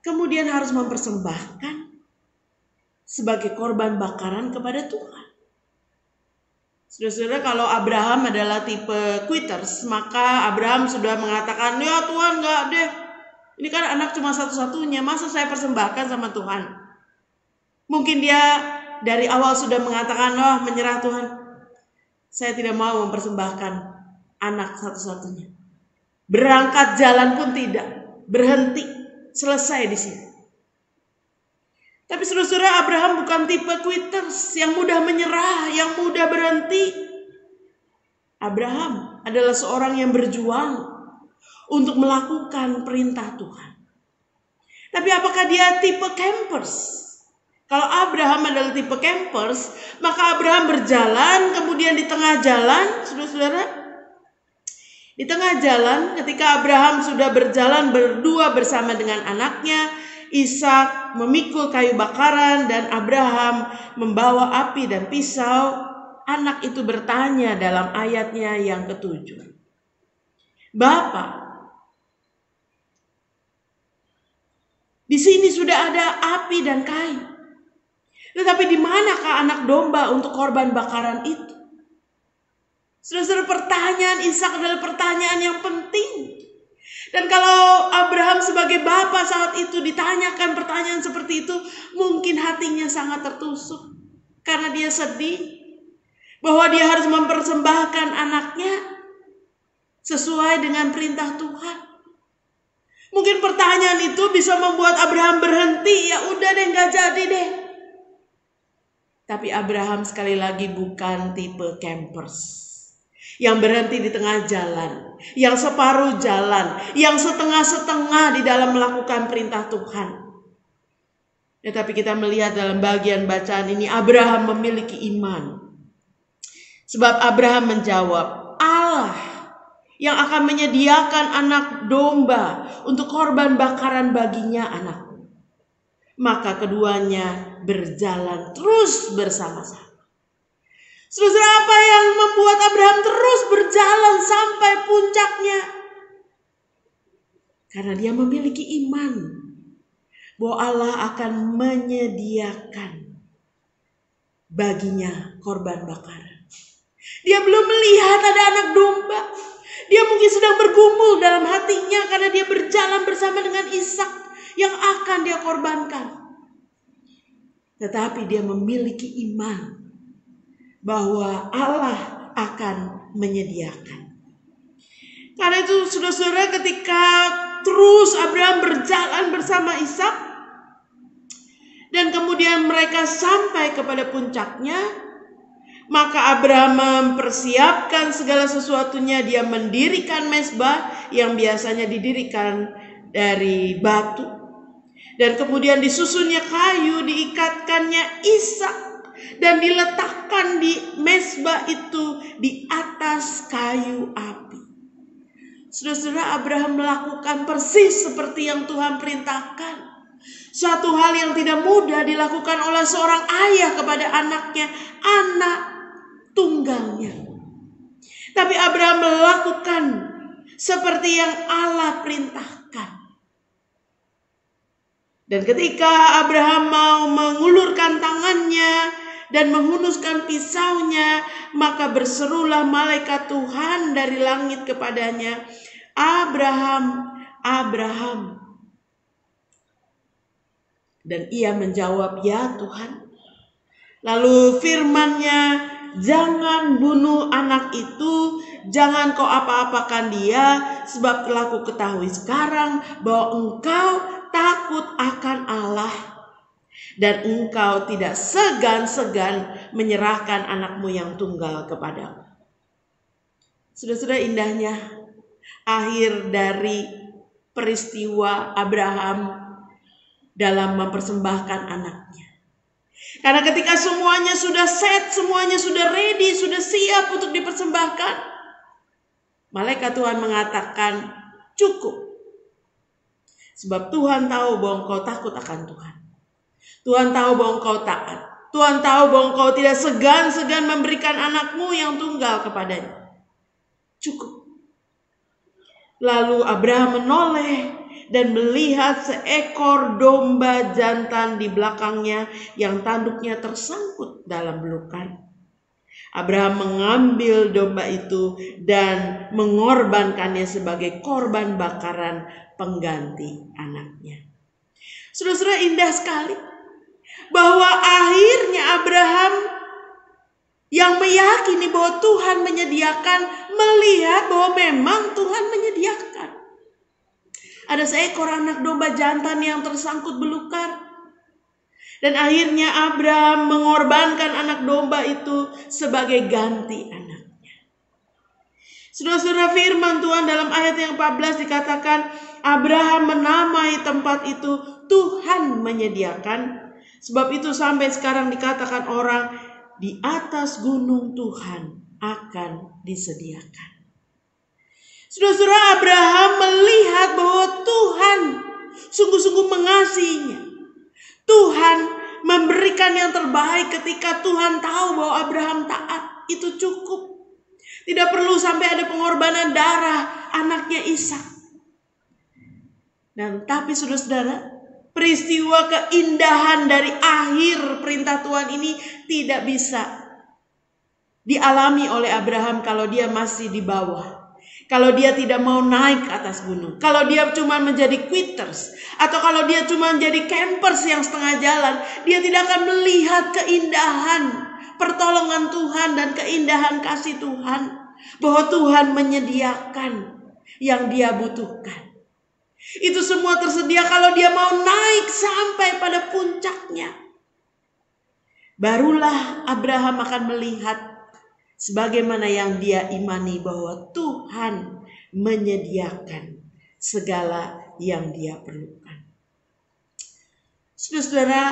kemudian harus mempersembahkan sebagai korban bakaran kepada Tuhan. Saudara-saudara, kalau Abraham adalah tipe quitters, maka Abraham sudah mengatakan, ya Tuhan enggak deh, ini kan anak cuma satu-satunya, masa saya persembahkan sama Tuhan. Mungkin dia dari awal sudah mengatakan, menyerah Tuhan, saya tidak mau mempersembahkan anak satu-satunya. Berangkat jalan pun tidak, berhenti, selesai di sini. Tapi saudara-saudara, Abraham bukan tipe quitters yang mudah menyerah, yang mudah berhenti. Abraham adalah seorang yang berjuang untuk melakukan perintah Tuhan. Tapi apakah dia tipe campers? Kalau Abraham adalah tipe campers, maka Abraham berjalan, kemudian di tengah jalan, saudara-saudara, di tengah jalan ketika Abraham sudah berjalan berdua bersama dengan anaknya, Ishak memikul kayu bakaran dan Abraham membawa api dan pisau. Anak itu bertanya dalam ayatnya yang ke-7, Bapak, di sini sudah ada api dan kayu, tetapi di manakah anak domba untuk korban bakaran itu? Saudara-saudara, pertanyaan Ishak adalah pertanyaan yang penting. Dan kalau Abraham sebagai bapa saat itu ditanyakan pertanyaan seperti itu, mungkin hatinya sangat tertusuk. Karena dia sedih bahwa dia harus mempersembahkan anaknya sesuai dengan perintah Tuhan. Mungkin pertanyaan itu bisa membuat Abraham berhenti, ya udah deh, gak jadi deh. Tapi Abraham sekali lagi bukan tipe campers yang berhenti di tengah jalan, yang separuh jalan, yang setengah-setengah di dalam melakukan perintah Tuhan. Tetapi kita melihat dalam bagian bacaan ini, Abraham memiliki iman. Sebab Abraham menjawab, Allah yang akan menyediakan anak domba untuk korban bakaran baginya anakku. Maka keduanya berjalan terus bersama-sama. Saudara, apa yang membuat Abraham terus berjalan sampai puncaknya? Karena dia memiliki iman bahwa Allah akan menyediakan baginya korban bakaran. Dia belum melihat ada anak domba. Dia mungkin sedang bergumul dalam hatinya karena dia berjalan bersama dengan Ishak yang akan dia korbankan. Tetapi dia memiliki iman bahwa Allah akan menyediakan. Karena itu saudara-saudara, ketika terus Abraham berjalan bersama Ishak, Dan kemudian mereka sampai kepada puncaknya. Maka Abraham mempersiapkan segala sesuatunya. Dia mendirikan mezbah yang biasanya didirikan dari batu. Dan kemudian disusunnya kayu, diikatkannya Ishak. Dan diletakkan di mezbah itu di atas kayu api. Saudara-saudara, Abraham melakukan persis seperti yang Tuhan perintahkan. Suatu hal yang tidak mudah dilakukan oleh seorang ayah kepada anaknya, anak tunggalnya. Tapi Abraham melakukan seperti yang Allah perintahkan. Dan ketika Abraham mau mengulurkan tangannya dan menghunuskan pisaunya, maka berserulah malaikat Tuhan dari langit kepadanya, "Abraham, Abraham." Dan ia menjawab, "Ya Tuhan." Lalu firman-Nya, "Jangan bunuh anak itu, jangan kau apa-apakan dia, sebab telah ku ketahui sekarang bahwa engkau takut akan Allah, dan engkau tidak segan-segan menyerahkan anakmu yang tunggal kepadaku." Saudara-saudara, indahnya akhir dari peristiwa Abraham dalam mempersembahkan anaknya. Karena ketika semuanya sudah set, semuanya sudah ready, sudah siap untuk dipersembahkan, malaikat Tuhan mengatakan, "Cukup." Sebab Tuhan tahu bahwa engkau takut akan Tuhan. Tuhan tahu bahwa engkau taat. Tuhan tahu bahwa engkau tidak segan-segan memberikan anakmu yang tunggal kepadanya. Cukup. Lalu Abraham menoleh dan melihat seekor domba jantan di belakangnya yang tanduknya tersangkut dalam belukan. Abraham mengambil domba itu dan mengorbankannya sebagai korban bakaran pengganti anaknya. Saudara-saudara, indah sekali bahwa akhirnya Abraham yang meyakini bahwa Tuhan menyediakan, melihat bahwa memang Tuhan menyediakan. Ada seekor anak domba jantan yang tersangkut belukar. Dan akhirnya Abraham mengorbankan anak domba itu sebagai ganti anaknya. Saudara-saudara, firman Tuhan dalam ayat yang 14 dikatakan, Abraham menamai tempat itu Tuhan menyediakan. Sebab itu sampai sekarang dikatakan orang, di atas gunung Tuhan akan disediakan. Saudara-saudara, Abraham melihat bahwa Tuhan sungguh-sungguh mengasihinya. Tuhan memberikan yang terbaik ketika Tuhan tahu bahwa Abraham taat. Itu cukup. Tidak perlu sampai ada pengorbanan darah anaknya Ishak. Dan tapi saudara-saudara, peristiwa keindahan dari akhir perintah Tuhan ini tidak bisa dialami oleh Abraham kalau dia masih di bawah. Kalau dia tidak mau naik ke atas gunung. Kalau dia cuma menjadi quitters. Atau kalau dia cuma menjadi campers yang setengah jalan. Dia tidak akan melihat keindahan pertolongan Tuhan dan keindahan kasih Tuhan. Bahwa Tuhan menyediakan yang dia butuhkan. Itu semua tersedia kalau dia mau naik sampai pada puncaknya. Barulah Abraham akan melihat sebagaimana yang dia imani bahwa Tuhan menyediakan segala yang dia perlukan. Saudara-saudara,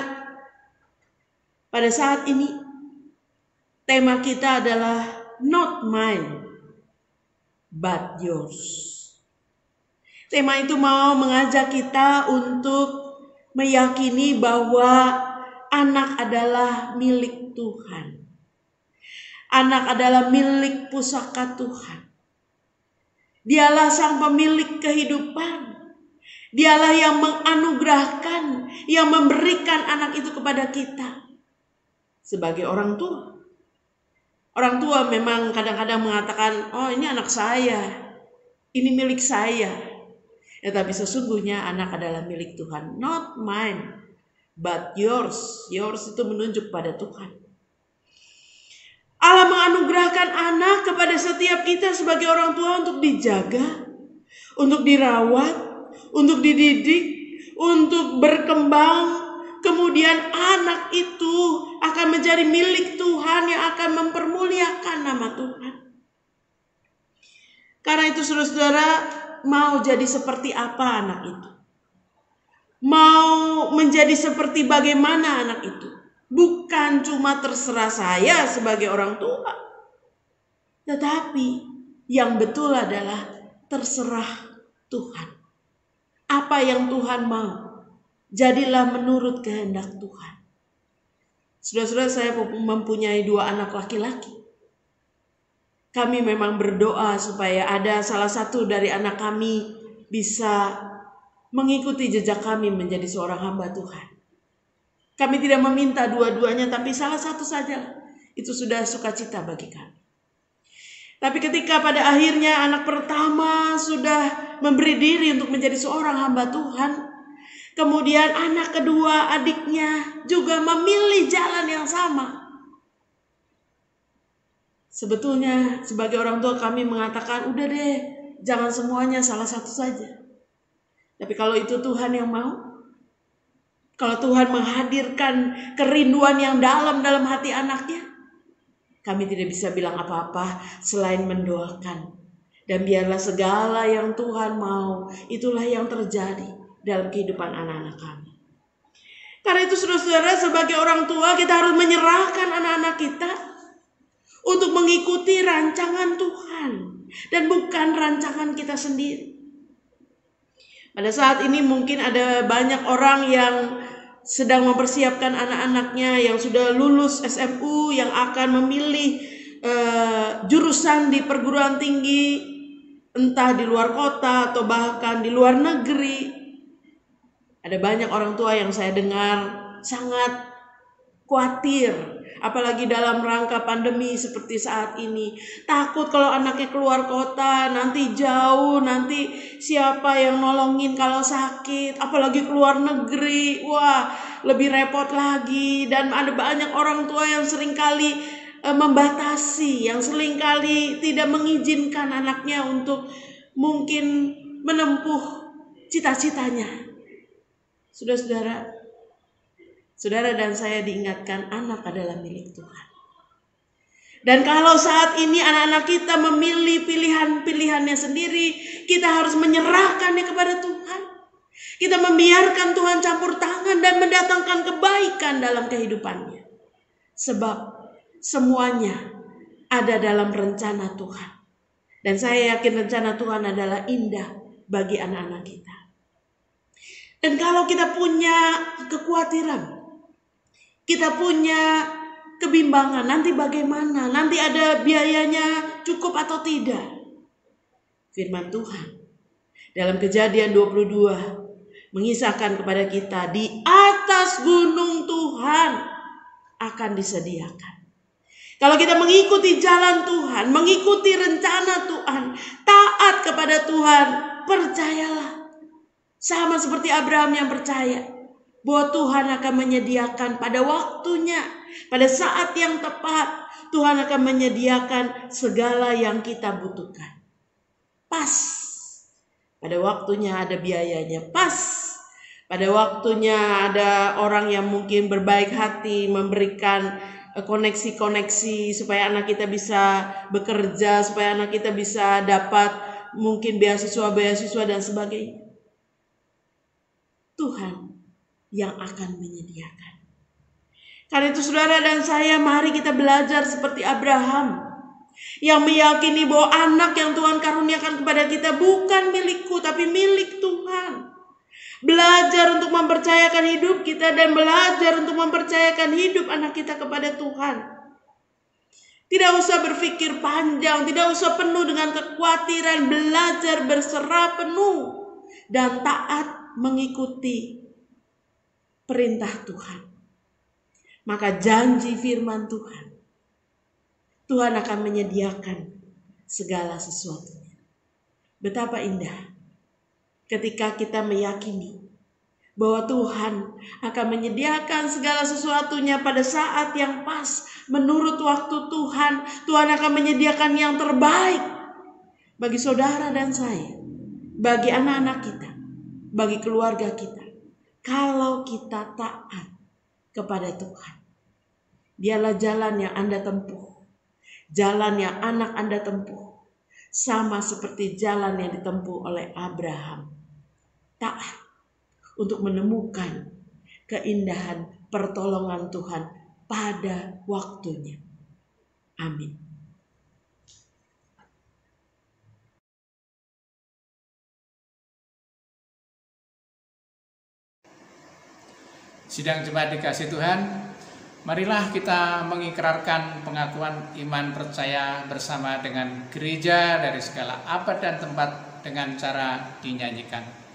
pada saat ini tema kita adalah not mine but yours. Tema itu mau mengajak kita untuk meyakini bahwa anak adalah milik Tuhan. Anak adalah milik pusaka Tuhan. Dialah sang pemilik kehidupan. Dialah yang menganugerahkan, yang memberikan anak itu kepada kita. Sebagai orang tua. Orang tua memang kadang-kadang mengatakan, oh ini anak saya. Ini milik saya. Ya, tapi sesungguhnya anak adalah milik Tuhan. Not mine, but yours. Yours itu menunjuk pada Tuhan. Allah menganugerahkan anak kepada setiap kita sebagai orang tua untuk dijaga, untuk dirawat, untuk dididik, untuk berkembang, kemudian kemudian anak itu akan menjadi milik Tuhan yang akan mempermuliakan nama Tuhan. Karena itu saudara-saudara, mau jadi seperti apa anak itu? Mau menjadi seperti bagaimana anak itu? Bukan cuma terserah saya sebagai orang tua, tetapi yang betul adalah terserah Tuhan. Apa yang Tuhan mau, jadilah menurut kehendak Tuhan. Saudara-saudara, saya mempunyai 2 anak laki-laki. Kami memang berdoa supaya ada salah satu dari anak kami bisa mengikuti jejak kami menjadi seorang hamba Tuhan. Kami tidak meminta dua-duanya, tapi salah satu saja. Itu sudah sukacita bagi kami. Tapi ketika pada akhirnya anak pertama sudah memberi diri untuk menjadi seorang hamba Tuhan, kemudian anak kedua, adiknya juga memilih jalan yang sama. Sebetulnya sebagai orang tua kami mengatakan, udah deh, jangan semuanya, salah satu saja. Tapi kalau itu Tuhan yang mau, kalau Tuhan menghadirkan kerinduan yang dalam hati anaknya, kami tidak bisa bilang apa-apa selain mendoakan. Dan biarlah segala yang Tuhan mau, itulah yang terjadi dalam kehidupan anak-anak kami. Karena itu saudara-saudara, sebagai orang tua kita harus menyerahkan anak-anak kita untuk mengikuti rancangan Tuhan dan bukan rancangan kita sendiri. Pada saat ini mungkin ada banyak orang yang sedang mempersiapkan anak-anaknya yang sudah lulus SMU, yang akan memilih jurusan di perguruan tinggi, entah di luar kota atau bahkan di luar negeri. Ada banyak orang tua yang saya dengar sangat khawatir, apalagi dalam rangka pandemi seperti saat ini. Takut kalau anaknya keluar kota, nanti jauh, nanti siapa yang nolongin kalau sakit, apalagi keluar negeri, wah lebih repot lagi. Dan ada banyak orang tua yang seringkali membatasi, yang seringkali tidak mengizinkan anaknya untuk mungkin menempuh cita-citanya. Saudara dan saya diingatkan, anak adalah milik Tuhan. Dan kalau saat ini anak-anak kita memilih pilihan-pilihannya sendiri, kita harus menyerahkannya kepada Tuhan. Kita membiarkan Tuhan campur tangan dan mendatangkan kebaikan dalam kehidupannya. Sebab semuanya ada dalam rencana Tuhan. Dan saya yakin rencana Tuhan adalah indah bagi anak-anak kita. Dan kalau kita punya kekhawatiran, kita punya kebimbangan, nanti bagaimana? Nanti ada biayanya cukup atau tidak? Firman Tuhan dalam Kejadian 22 mengisahkan kepada kita, di atas gunung Tuhan akan disediakan. Kalau kita mengikuti jalan Tuhan, mengikuti rencana Tuhan, taat kepada Tuhan, percayalah. Sama seperti Abraham yang percaya bahwa Tuhan akan menyediakan pada waktunya, pada saat yang tepat, Tuhan akan menyediakan segala yang kita butuhkan. Pas, pada waktunya ada biayanya, pas, pada waktunya ada orang yang mungkin berbaik hati memberikan koneksi-koneksi supaya anak kita bisa bekerja, supaya anak kita bisa dapat mungkin beasiswa dan sebagainya. Tuhan yang akan menyediakan. Karena itu saudara dan saya, mari kita belajar seperti Abraham yang meyakini bahwa anak yang Tuhan karuniakan kepada kita bukan milikku tapi milik Tuhan. Belajar untuk mempercayakan hidup kita dan belajar untuk mempercayakan hidup anak kita kepada Tuhan. Tidak usah berpikir panjang, tidak usah penuh dengan kekhawatiran, belajar berserah penuh dan taat mengikuti perintah Tuhan. Maka janji firman Tuhan, Tuhan akan menyediakan segala sesuatunya. Betapa indah ketika kita meyakini bahwa Tuhan akan menyediakan segala sesuatunya pada saat yang pas. Menurut waktu Tuhan, Tuhan akan menyediakan yang terbaik bagi saudara dan saya, bagi anak-anak kita, bagi keluarga kita. Kalau kita taat kepada Tuhan. Biarlah jalan yang Anda tempuh, jalan yang anak Anda tempuh, sama seperti jalan yang ditempuh oleh Abraham. Taat untuk menemukan keindahan pertolongan Tuhan pada waktunya. Amin. Sidang jemaat dikasih Tuhan, marilah kita mengikrarkan pengakuan iman percaya bersama dengan gereja dari segala abad dan tempat dengan cara dinyanyikan.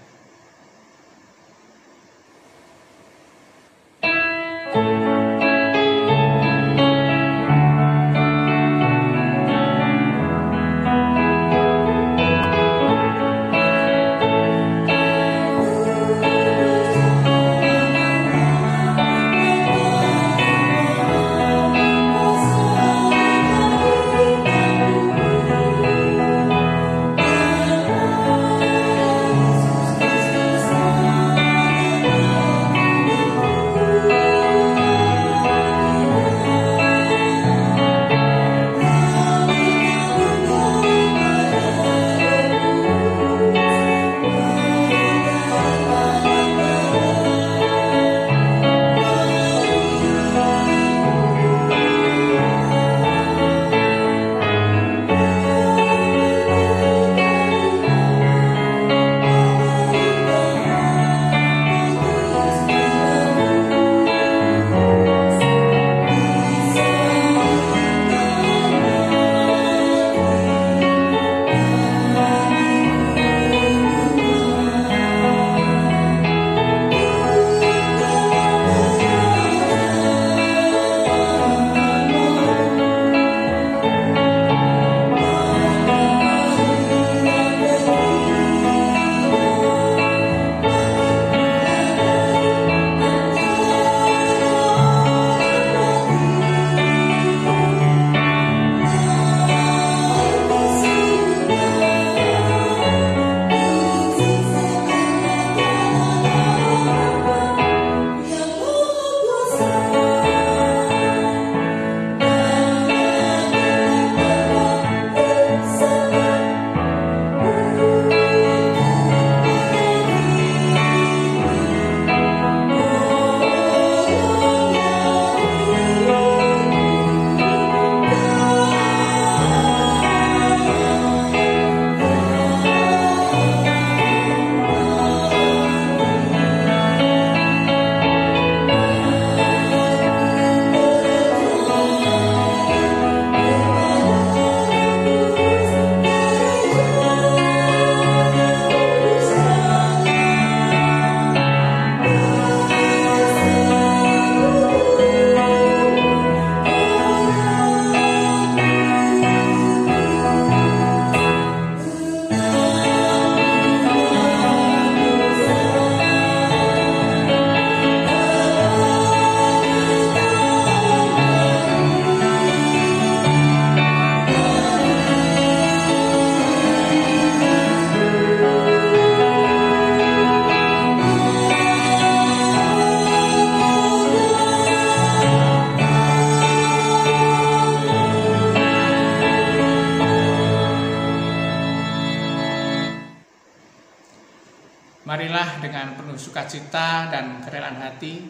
Marilah dengan penuh sukacita dan kerelaan hati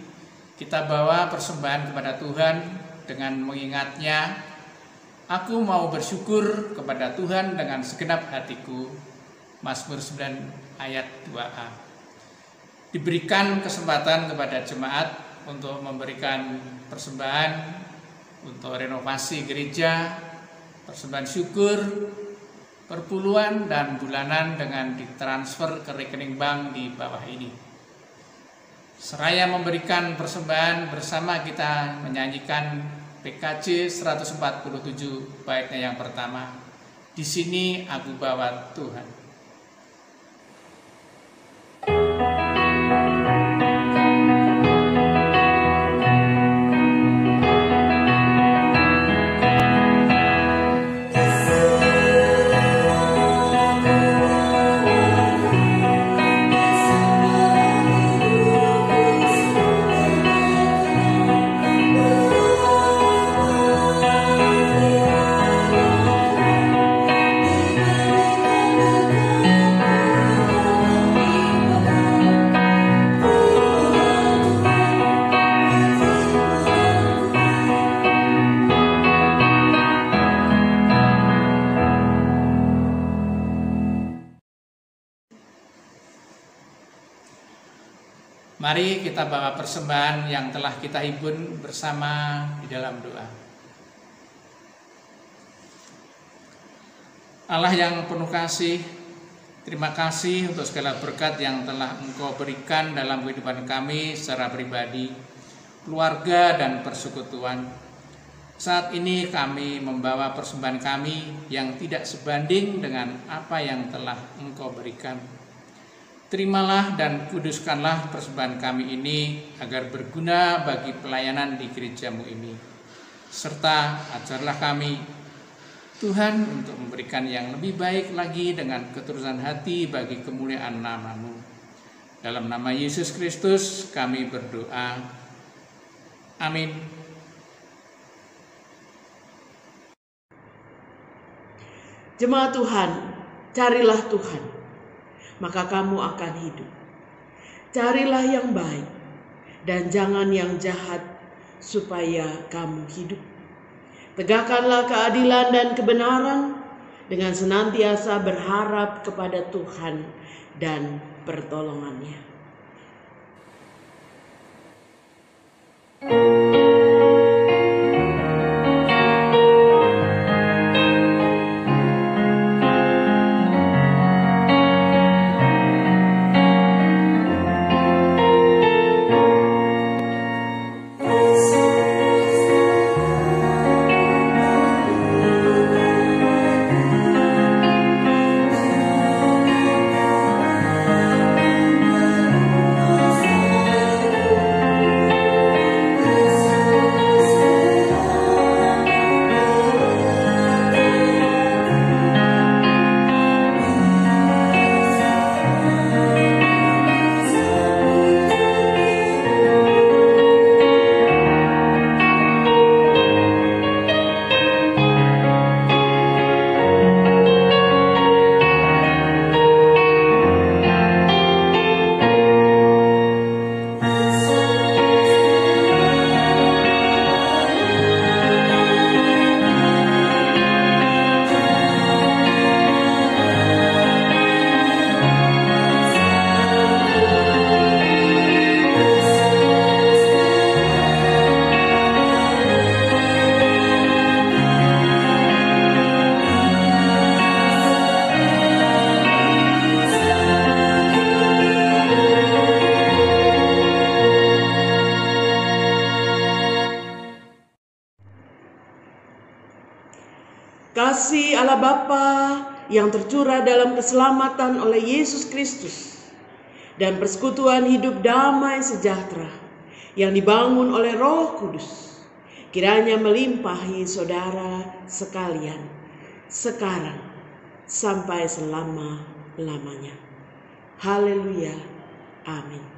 kita bawa persembahan kepada Tuhan dengan mengingatnya, aku mau bersyukur kepada Tuhan dengan segenap hatiku. Mazmur 9 ayat 2a. Diberikan kesempatan kepada jemaat untuk memberikan persembahan untuk renovasi gereja, persembahan syukur, perpuluhan dan bulanan dengan ditransfer ke rekening bank di bawah ini. Seraya memberikan persembahan bersama kita menyanyikan PKJ 147 baitnya yang pertama. Di sini aku bawa Tuhan. Mari kita bawa persembahan yang telah kita hibun bersama di dalam doa. Allah yang penuh kasih, terima kasih untuk segala berkat yang telah Engkau berikan dalam kehidupan kami secara pribadi, keluarga, dan persekutuan. Saat ini kami membawa persembahan kami yang tidak sebanding dengan apa yang telah Engkau berikan. Terimalah dan kuduskanlah persembahan kami ini agar berguna bagi pelayanan di gereja-Mu ini. Serta ajarlah kami, Tuhan, untuk memberikan yang lebih baik lagi dengan ketulusan hati bagi kemuliaan nama-Mu. Dalam nama Yesus Kristus kami berdoa. Amin. Jemaat Tuhan, carilah Tuhan, maka kamu akan hidup. Carilah yang baik dan jangan yang jahat, supaya kamu hidup. Tegakkanlah keadilan dan kebenaran dengan senantiasa berharap kepada Tuhan dan pertolongannya. Kasih Allah Bapa yang tercurah dalam keselamatan oleh Yesus Kristus dan persekutuan hidup damai sejahtera yang dibangun oleh Roh Kudus kiranya melimpahi saudara sekalian sekarang sampai selama-lamanya. Haleluya. Amin.